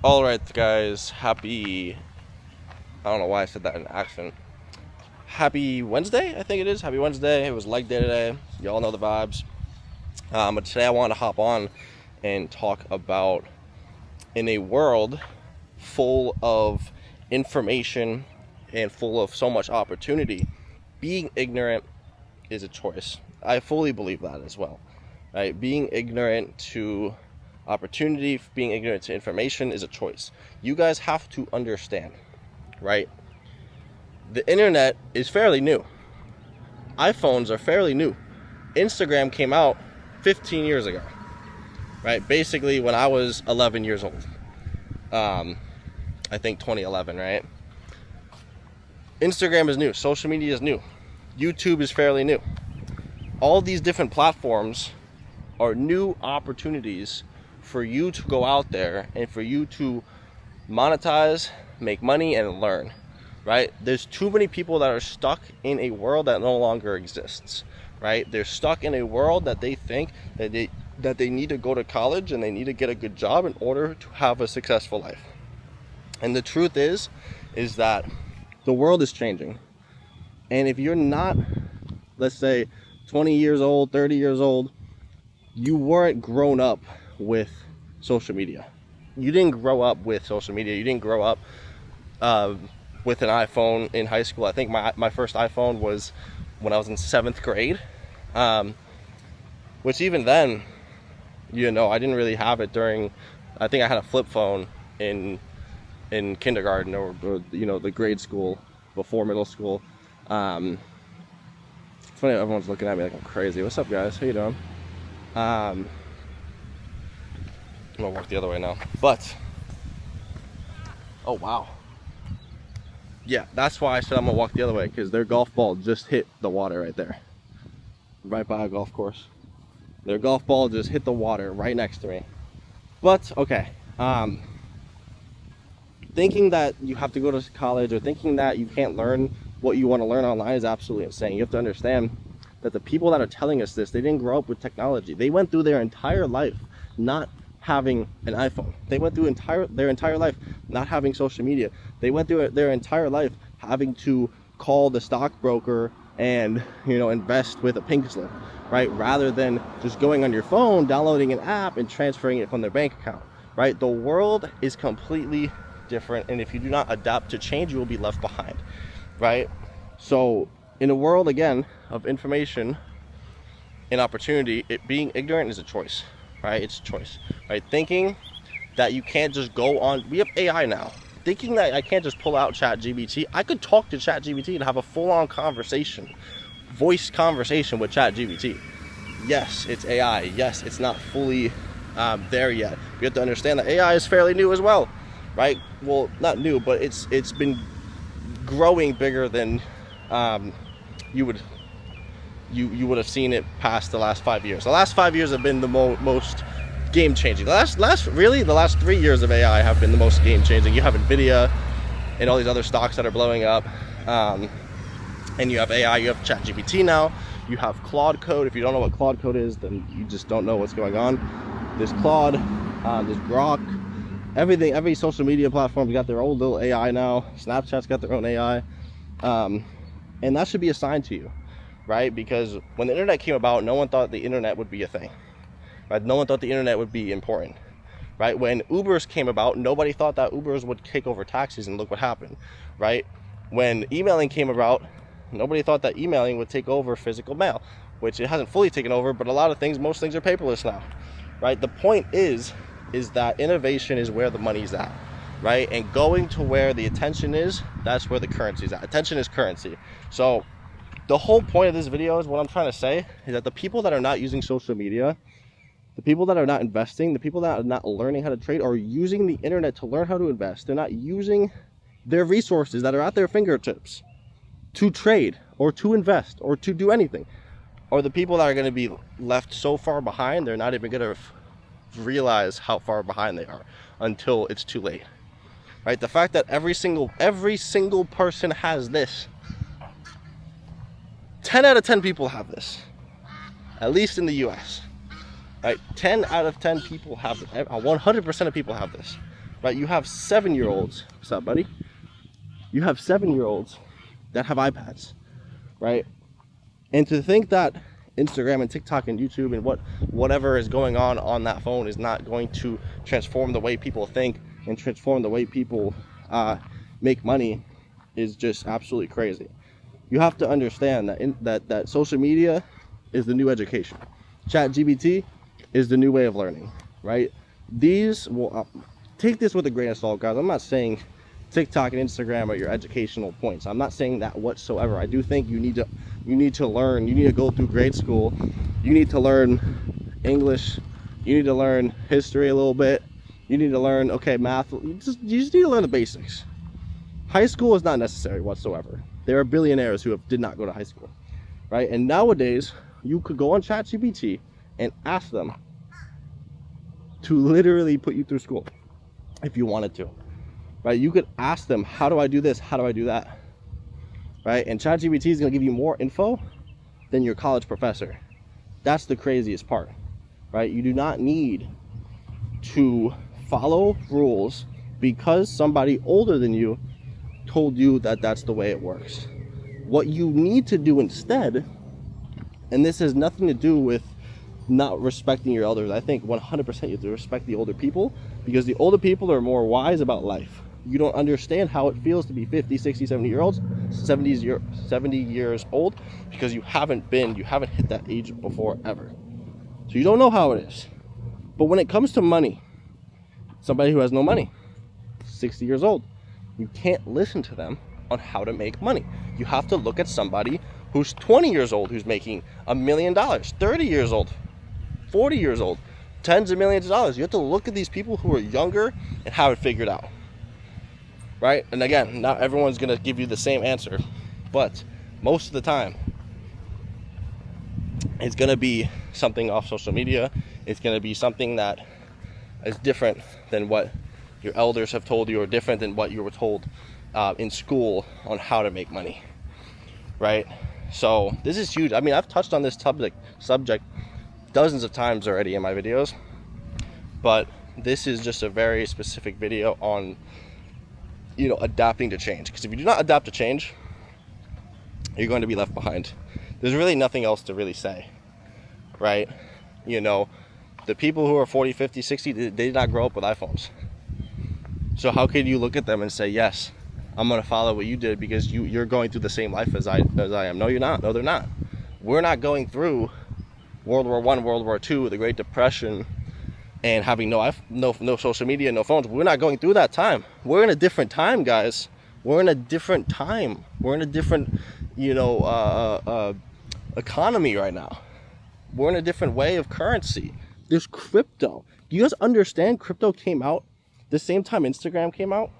All right, guys. I don't know why I said that in accent. Happy Wednesday, I think it is. Happy Wednesday. It was leg day today. Y'all know the vibes. But today I want to hop on and talk about, in a world full of information and full of so much opportunity, being ignorant is a choice. I fully believe that as well. Right? Being ignorant to opportunity, being ignorant to information is a choice. You guys have to understand, right? The internet is fairly new. iPhones are fairly new. Instagram came out 15 years ago, right? Basically when I was 11 years old. I think 2011, right? Instagram is new. Social media is new. YouTube is fairly new. All these different platforms are new opportunities for you to go out there and for you to monetize, make money, and learn, right? There's too many people that are stuck in a world that no longer exists, right? They're stuck in a world that they think that they need to go to college and they need to get a good job in order to have a successful life. And the truth is that the world is changing. And if you're not, let's say, 20 years old, 30 years old, you weren't grown up with social media. You didn't grow up with social media. You didn't grow up with an iPhone in high school. I think my first iPhone was when I was in 7th grade, which even then, I didn't really have it during, I think I had a flip phone in kindergarten or the grade school before middle school. It's funny, everyone's looking at me like I'm crazy. What's up, guys? How you doing? I'm gonna walk the other way now. But oh wow, yeah, that's why I said I'm gonna walk the other way, because their golf ball just hit the water right there, right by a golf course. Their golf ball just hit the water right next to me. But okay, thinking that you have to go to college or thinking that you can't learn what you want to learn online is absolutely insane. You have to understand that the people that are telling us this, they didn't grow up with technology. They went through their entire life not having an iPhone. They went through their entire life not having social media. They went through their entire life having to call the stockbroker and invest with a pink slip, right? Rather than just going on your phone, downloading an app and transferring it from their bank account, right? The world is completely different, and if you do not adapt to change, you will be left behind, right? So in a world, again, of information and opportunity, being ignorant is a choice, right? It's a choice, right? Thinking that you can't just go on, we have AI now. Thinking that I can't just pull out ChatGPT. I could talk to ChatGPT and have a full-on conversation, voice conversation with ChatGPT. Yes, it's AI. Yes, it's not fully there yet. We have to understand that AI is fairly new as well, right? Well, not new, but it's been growing bigger than you would have seen it past the last 5 years. The last 5 years have been the most game changing. The last 3 years of AI have been the most game changing. You have Nvidia and all these other stocks that are blowing up, and you have AI. You have ChatGPT now. You have Claude Code. If you don't know what Claude Code is, then you just don't know what's going on. There's Claude, there's Grok. Every social media platform's got their own little AI now. Snapchat's got their own AI, and that should be a sign to you, right? Because when the internet came about, no one thought the internet would be a thing, right? No one thought the internet would be important, right? When Ubers came about, nobody thought that Ubers would take over taxis, and look what happened, right? When emailing came about, nobody thought that emailing would take over physical mail, which it hasn't fully taken over, but most things are paperless now, right? The point is that innovation is where the money's at, right? And going to where the attention is, that's where the currency's at. Attention is currency. So the whole point of this video is, what I'm trying to say is that the people that are not using social media, the people that are not investing, the people that are not learning how to trade, are using the internet to learn how to invest. They're not using their resources that are at their fingertips to trade or to invest or to do anything. Or the people that are going to be left so far behind, they're not even going to realize how far behind they are until it's too late, right? The fact that every single person has this, 10 out of 10 people have this, at least in the US, right? 10 out of 10 people have it. 100% of people have this, right? You have 7-year-olds. What's up, buddy? You have 7-year-olds that have iPads, right? And to think that Instagram and TikTok and YouTube and whatever is going on that phone is not going to transform the way people think and transform the way people make money is just absolutely crazy. You have to understand that social media is the new education. ChatGPT is the new way of learning, right? These will take this with a grain of salt, guys. I'm not saying TikTok and Instagram are your educational points. I'm not saying that whatsoever. I do think you need to learn. You need to go through grade school. You need to learn English. You need to learn history a little bit. You need to learn, math. You just need to learn the basics. High school is not necessary whatsoever. There are billionaires who did not go to high school, right? And nowadays, you could go on ChatGPT and ask them to literally put you through school if you wanted to, right? You could ask them, how do I do this? How do I do that? Right? And ChatGPT is going to give you more info than your college professor. That's the craziest part, right? You do not need to follow rules because somebody older than you told you that that's the way it works. What you need to do instead, and this has nothing to do with not respecting your elders. I think 100% you have to respect the older people because the older people are more wise about life. You don't understand how it feels to be 50, 60, 70 years old because you haven't hit that age before ever. So you don't know how it is. But when it comes to money, somebody who has no money, 60 years old, you can't listen to them on how to make money. You have to look at somebody who's 20 years old who's making $1 million, 30 years old, 40 years old, tens of millions of dollars. You have to look at these people who are younger and have it figured out, right? And again, not everyone's gonna give you the same answer, but most of the time it's gonna be something off social media. It's gonna be something that is different than what your elders have told you or different than what you were told in school on how to make money, right? So this is huge. I mean, I've touched on this subject dozens of times already in my videos, but this is just a very specific video on, adapting to change. Because if you do not adapt to change, you're going to be left behind. There's really nothing else to really say, right? The people who are 40, 50, 60, they did not grow up with iPhones. So how could you look at them and say, yes, I'm going to follow what you did because you're going through the same life as I am? No, you're not. No, they're not. We're not going through World War I, World War II, the Great Depression, and having no social media, no phones. We're not going through that time. We're in a different time, guys. We're in a different time. We're in a different, economy right now. We're in a different way of currency. There's crypto. Do you guys understand crypto came out the same time Instagram came out?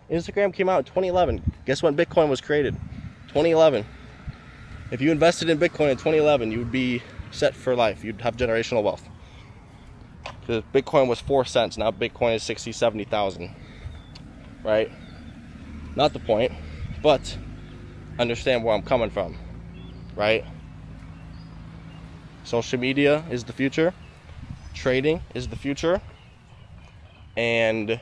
Instagram came out in 2011. Guess when Bitcoin was created? 2011. If you invested in Bitcoin in 2011, you would be set for life. You'd have generational wealth. Because Bitcoin was 4 cents. Now Bitcoin is 60, 70,000. Right? Not the point, but understand where I'm coming from. Right? Social media is the future. Trading is the future. And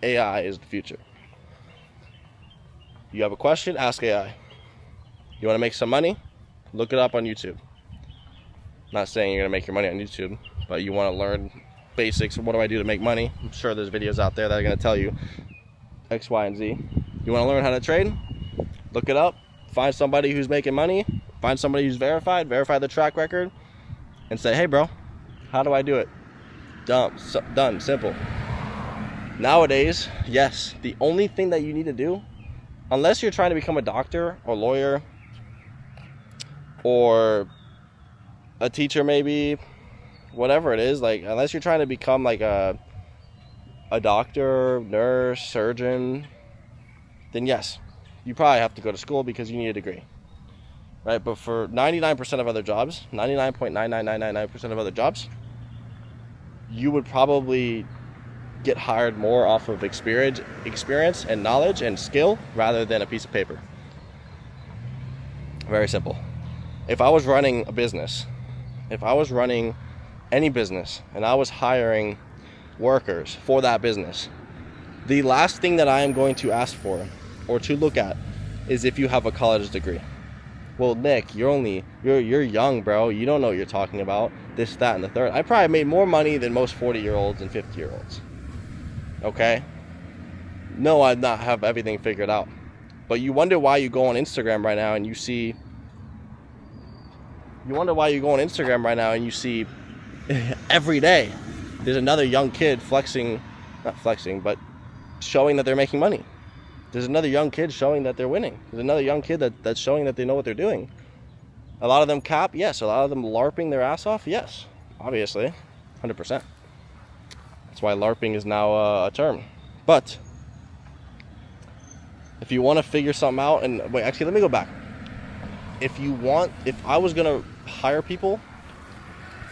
AI is the future. You have a question? Ask AI. You want to make some money? Look it up on YouTube. Not saying you're going to make your money on YouTube, but you want to learn basics. What do I do to make money? I'm sure there's videos out there that are going to tell you X, Y, and Z. You want to learn how to trade? Look it up. Find somebody who's making money. Find somebody who's verified. Verify the track record. And say, hey, bro, how do I do it? Done. Simple. Nowadays, yes, the only thing that you need to do, unless you're trying to become a doctor or lawyer or a teacher maybe, whatever it is, like unless you're trying to become like a doctor, nurse, surgeon, then yes, you probably have to go to school because you need a degree, right? But for 99% of other jobs, 99.99999% of other jobs, you would probably get hired more off of experience and knowledge and skill rather than a piece of paper. Very simple. If I was running a business, if I was running any business and I was hiring workers for that business. The last thing that I am going to ask for or to look at is if you have a college degree. Well, Nick, you're young, bro. You don't know what you're talking about. This, that, and the third. I probably made more money than most 40-year-olds and 50-year-olds. Okay? No, I not have everything figured out. But you wonder why you go on Instagram right now and you see every day there's another young kid not flexing, but showing that they're making money. There's another young kid showing that they're winning. There's another young kid that's showing that they know what they're doing. A lot of them cap, yes. A lot of them LARPing their ass off, yes. Obviously, 100%. That's why LARPing is now a term. But if you want to figure something out, and wait, actually, let me go back. If I was gonna hire people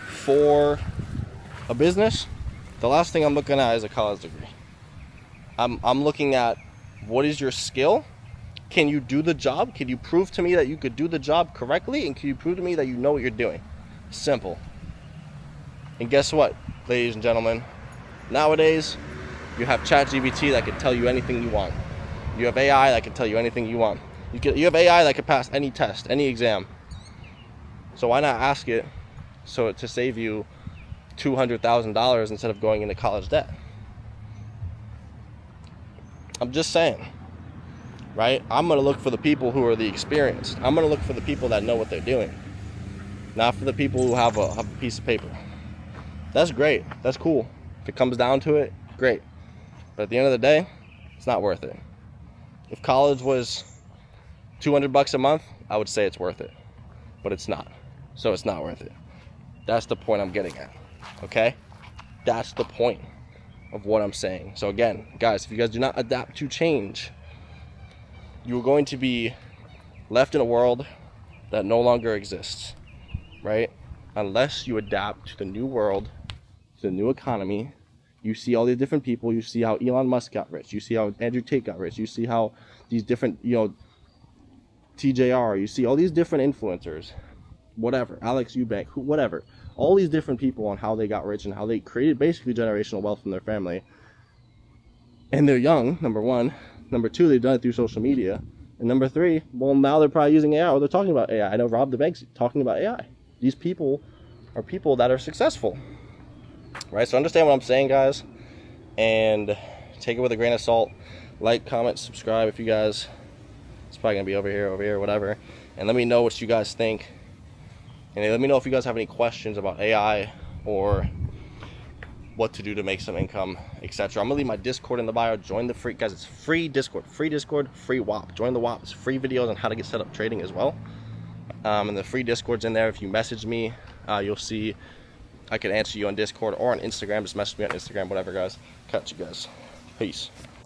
for a business, the last thing I'm looking at is a college degree. I'm looking at, what is your skill? Can you do the job? Can you prove to me that you could do the job correctly? And can you prove to me that you know what you're doing? Simple. And guess what, ladies and gentlemen? Nowadays, you have ChatGPT that can tell you anything you want. You have AI that can tell you anything you want. You have AI that can pass any test, any exam. So why not ask it to save you $200,000 instead of going into college debt? I'm just saying, right? I'm going to look for the people who are the experienced. I'm going to look for the people that know what they're doing, not for the people who have a piece of paper. That's great. That's cool. If it comes down to it, great. But at the end of the day, it's not worth it. If college was $200 a month, I would say it's worth it. But it's not. So it's not worth it. That's the point I'm getting at. Okay? That's the point of what I'm saying. So again, guys, if you guys do not adapt to change, you are going to be left in a world that no longer exists, right? Unless you adapt to the new world, to the new economy. You see all these different people. You see how Elon Musk got rich. You see how Andrew Tate got rich. You see how these different, TJR. You see all these different influencers, whatever, Alex Eubank, whatever. All these different people on how they got rich and how they created basically generational wealth from their family. And they're young, number one. Number two, they've done it through social media. And number three, well, now they're probably using AI, or they're talking about AI. I know Rob the Bank's talking about AI. These people are people that are successful, right? So understand what I'm saying, guys, and take it with a grain of salt. Like, comment, subscribe if you guys, it's probably going to be over here, whatever. And let me know what you guys think. And let me know if you guys have any questions about AI or what to do to make some income, etc. I'm gonna leave my Discord in the bio. Join the free, guys. It's free Discord, free WAP. Join the WAP. It's free videos on how to get set up trading as well. And the free Discord's in there. If you message me, you'll see I can answer you on Discord or on Instagram. Just message me on Instagram, whatever, guys. Catch you guys. Peace.